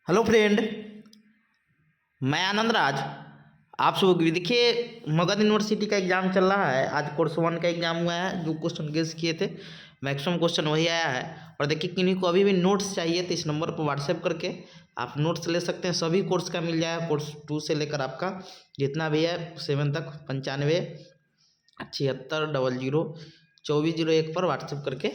Hello friend, मैं आनंद राज आप सब देखिए। मगध यूनिवर्सिटी का एग्ज़ाम चल रहा है। आज कोर्स 1 का एग्ज़ाम हुआ है। जो क्वेश्चन गेस किए थे मैक्सिमम क्वेश्चन वही आया है। और देखिए किन्हीं को अभी भी नोट्स चाहिए तो इस नंबर पर व्हाट्सएप करके आप नोट्स ले सकते हैं। सभी कोर्स का मिल जाएगा, कोर्स 2 से लेकर आपका जितना भी है 7 तक। 95 76 00 2401 पर व्हाट्सएप करके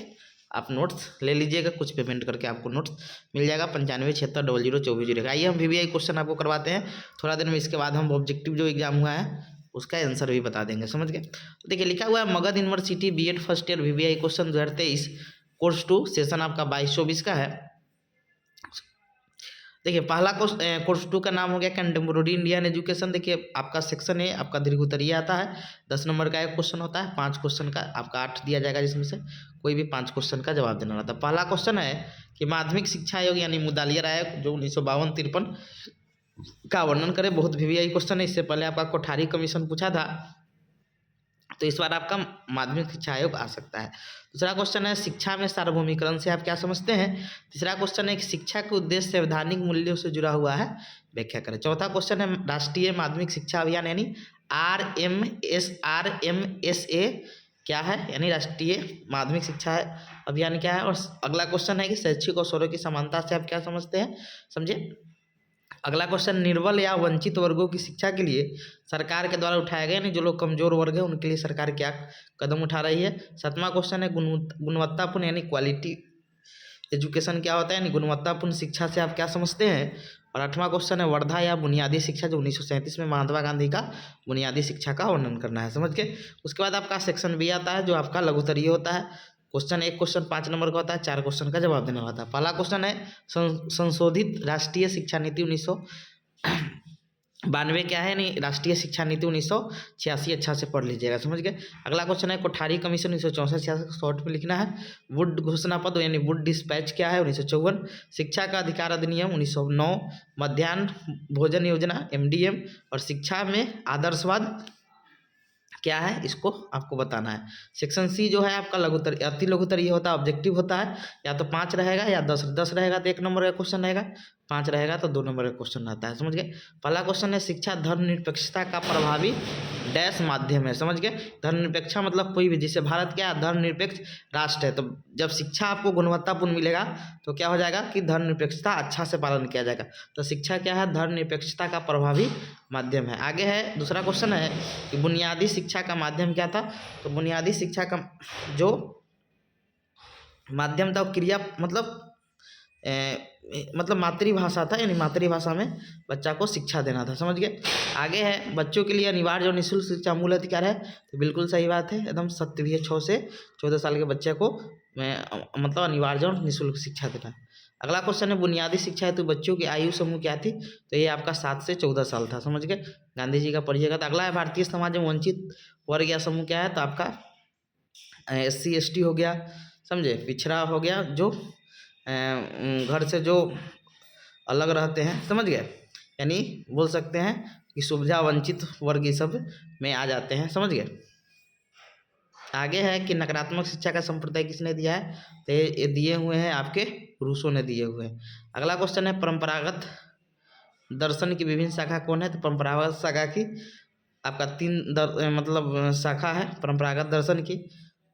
आप नोट्स ले लीजिएगा। कुछ पेमेंट करके आपको नोट्स मिल जाएगा 95 76 00 2401। आइए हम वीवीआई क्वेश्चन आपको करवाते हैं थोड़ा देर में। इसके बाद हम ऑब्जेक्टिव जो एग्जाम हुआ है उसका आंसर भी बता देंगे, समझ गए। तो देखिए लिखा हुआ है Magadh university BEd first year VVI question 2023 course 2 session आपका 22-24 का है। देखिए पहला कोर्स 2 का नाम हो गया कंटेम्पोररी इंडियन एजुकेशन। देखिए आपका सेक्शन है, आपका दीर्घ उत्तरीय आता है। 10 नंबर का एक क्वेश्चन होता है। 5 क्वेश्चन का आपका 8 दिया जाएगा, जिसमें से कोई भी 5 क्वेश्चन का जवाब देना रहता है। पहला क्वेश्चन है कि माध्यमिक शिक्षा आयोग यानी मुदालियर आयोग जो 1952-53 का वर्णन करे। बहुत वीवीआई क्वेश्चन है। इससे पहले आपका कोठारी कमीशन पूछा था, तो इस बार आपका माध्यमिक शिक्षा आयोग आ सकता है। दूसरा क्वेश्चन है शिक्षा में सार्वभौमिकरण से आप क्या समझते हैं। तीसरा क्वेश्चन है कि शिक्षा के उद्देश्य संवैधानिक मूल्यों से जुड़ा हुआ है, व्याख्या करें। चौथा क्वेश्चन है राष्ट्रीय माध्यमिक शिक्षा अभियान यानी RMSA क्या है, यानी राष्ट्रीय माध्यमिक शिक्षा अभियान क्या है। और अगला क्वेश्चन है कि शैक्षिक अवसरों की समानता से आप क्या समझते हैं, समझिए। अगला क्वेश्चन निर्बल या वंचित वर्गों की शिक्षा के लिए सरकार के द्वारा उठाया गया, यानी जो लोग कमजोर वर्ग है उनके लिए सरकार क्या कदम उठा रही है। 7वां क्वेश्चन है गुणवत्तापूर्ण यानी क्वालिटी एजुकेशन क्या होता है, यानी गुणवत्तापूर्ण शिक्षा से आप क्या समझते हैं। और 8वां क्वेश्चन है वर्धा या बुनियादी शिक्षा जो 1937 में महात्मा गांधी का बुनियादी शिक्षा का वर्णन करना है, समझ के। उसके बाद आपका सेक्शन बी आता है जो आपका लघुत्तरीय होता है। एक क्वेश्चन 5 नंबर का होता है। 4 क्वेश्चन का जवाब देना होता है। पहला क्वेश्चन है संशोधित राष्ट्रीय शिक्षा नीति 1992 क्या है, यानी राष्ट्रीय शिक्षा नीति 1986 अच्छा से पढ़ लीजिएगा, समझ गए। अगला क्वेश्चन है कोठारी कमीशन 1964-66 शॉर्ट में लिखना है। वुड घोषणा पत्र यानी वुड डिस्पैच क्या है, 1954। शिक्षा का अधिकार अधिनियम 1909। मध्याह्न भोजन योजना MDM। और शिक्षा में आदर्शवाद क्या है, इसको आपको बताना है। सेक्शन सी जो है आपका लघुत्तरीय अति लघुत्तरीय होता है, ऑब्जेक्टिव होता है। या तो 5 रहेगा या 10 रहेगा तो 1 नंबर का क्वेश्चन रहेगा, 5 रहेगा तो 2 नंबर का क्वेश्चन रहता है, समझ गए। पहला क्वेश्चन है शिक्षा धर्मनिरपेक्षता का प्रभावी डैश माध्यम है, समझ गए। धर्मनिरपेक्षा मतलब कोई भी, जिससे भारत क्या धर्मनिरपेक्ष राष्ट्र है, तो जब शिक्षा आपको गुणवत्तापूर्ण मिलेगा तो क्या हो जाएगा कि धर्मनिरपेक्षता अच्छा से पालन किया जाएगा। तो शिक्षा क्या है, धर्मनिरपेक्षता का प्रभावी माध्यम है। आगे है दूसरा क्वेश्चन है कि बुनियादी शिक्षा का माध्यम क्या था। तो बुनियादी शिक्षा का जो माध्यम था वो क्रिया मतलब मातृभाषा था, यानी मातृभाषा में बच्चा को शिक्षा देना था, समझ गए। आगे है बच्चों के लिए अनिवार्य और निःशुल्क शिक्षा मूल अधिकार है। तो बिल्कुल सही बात है, एकदम सत्य भी है। 6 से 14 साल के बच्चे को मतलब अनिवार्य और निःशुल्क शिक्षा देना। अगला क्वेश्चन है बुनियादी शिक्षा है तो बच्चों की आयु समूह क्या थी। तो ये आपका 7 से 14 साल था, समझ गए। गांधी जी का पढ़िएगा। तो अगला है भारतीय समाज में वंचित वर्ग या समूह क्या है। तो आपका SC ST हो गया, समझे। पिछड़ा हो गया जो घर से जो अलग रहते हैं, समझ गए। यानी बोल सकते हैं कि सुविधा वंचित वर्ग ये सब में आ जाते हैं, समझ गए। आगे है कि नकारात्मक शिक्षा का संप्रदाय किसने दिया है। तो ये दिए हुए हैं आपके रूसों ने दिए हुए हैं। अगला क्वेश्चन है परंपरागत दर्शन की विभिन्न शाखा कौन है। तो परंपरागत शाखा की आपका 3 मतलब शाखा है परंपरागत दर्शन की,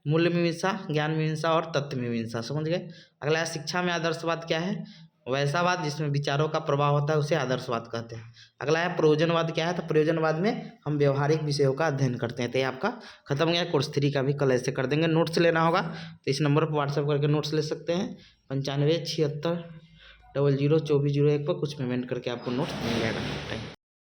मूल्य मीमांसा, ज्ञान मीमांसा और तत्व मीमांसा, समझ गए। अगला है शिक्षा में आदर्शवाद क्या है। वैसावाद जिसमें विचारों का प्रभाव होता है उसे आदर्शवाद कहते हैं। अगला है प्रयोजनवाद क्या है। तो प्रयोजनवाद में हम व्यवहारिक विषयों का अध्ययन करते हैं। तो ये आपका खत्म गया। कोर्स 3 का भी कल ऐसे कर देंगे। नोट्स लेना होगा तो इस नंबर पर व्हाट्सएप करके नोट्स ले सकते हैं। 95 76 00 2401 पर कुछ पेमेंट करके आपको नोट्स मिल जाएगा।